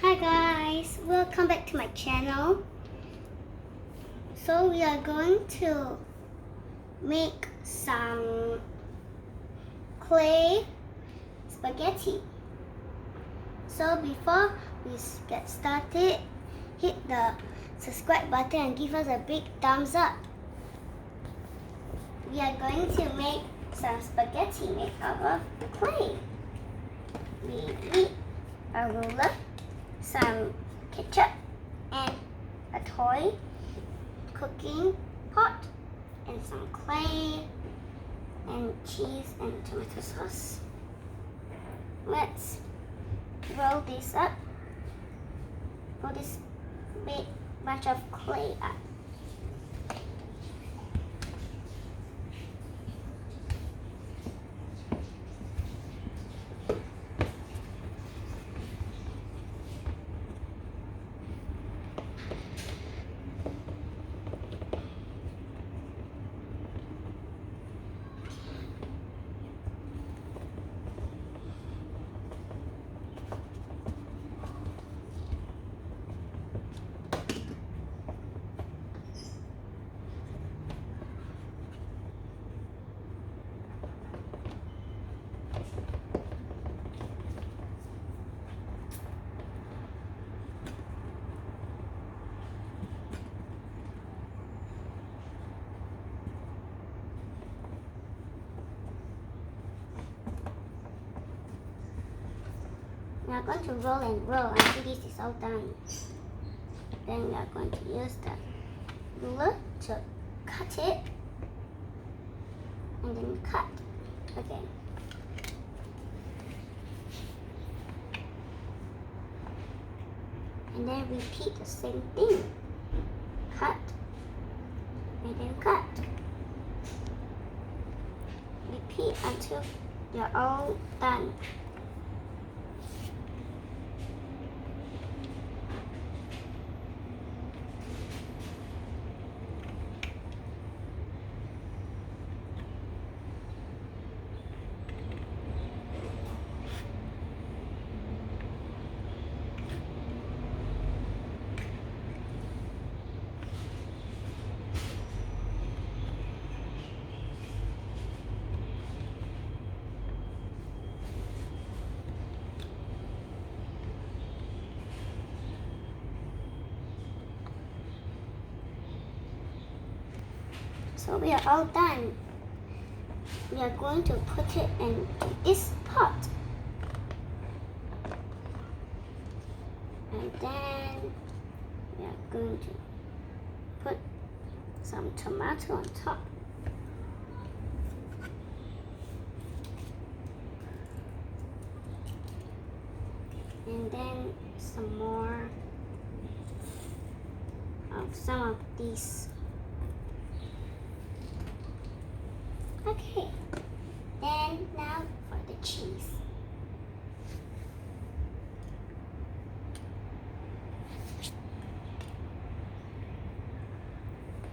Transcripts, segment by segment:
Hi guys, welcome back to my channel. So we are going to make some clay spaghetti. So before we get started, hit the subscribe button and give us a big thumbs up. We are going to make some spaghetti made out of clay. We need a ruler, some ketchup, and a toy cooking pot, and some clay, and cheese, and tomato sauce. Let's roll this up. Roll this big bunch of clay up. We are going to roll and roll until this is all done. Then we are going to use the ruler to cut it, and then cut again. And then repeat the same thing. Cut, and then cut. Repeat until you're all done. So we are all done. We are going to put it in this pot. And then we are going to put some tomato on top. And then some more of some of these. Okay, then now for the cheese.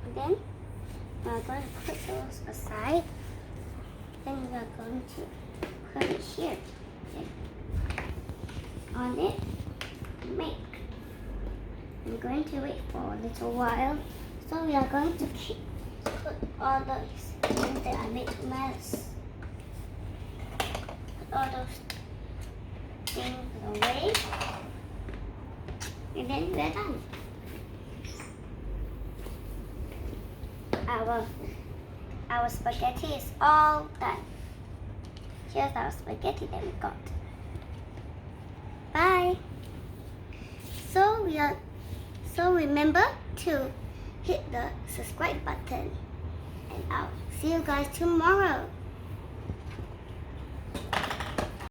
And then we are going to put those aside. Then we are going to put it here. Okay. On it, make. I'm going to wait for a little while. So we are going to put all those things that I made to mess. Put all those things away. And then we're done. Our spaghetti is all done. Here's our spaghetti that we got. Bye. So remember to hit the subscribe button, and I'll see you guys tomorrow.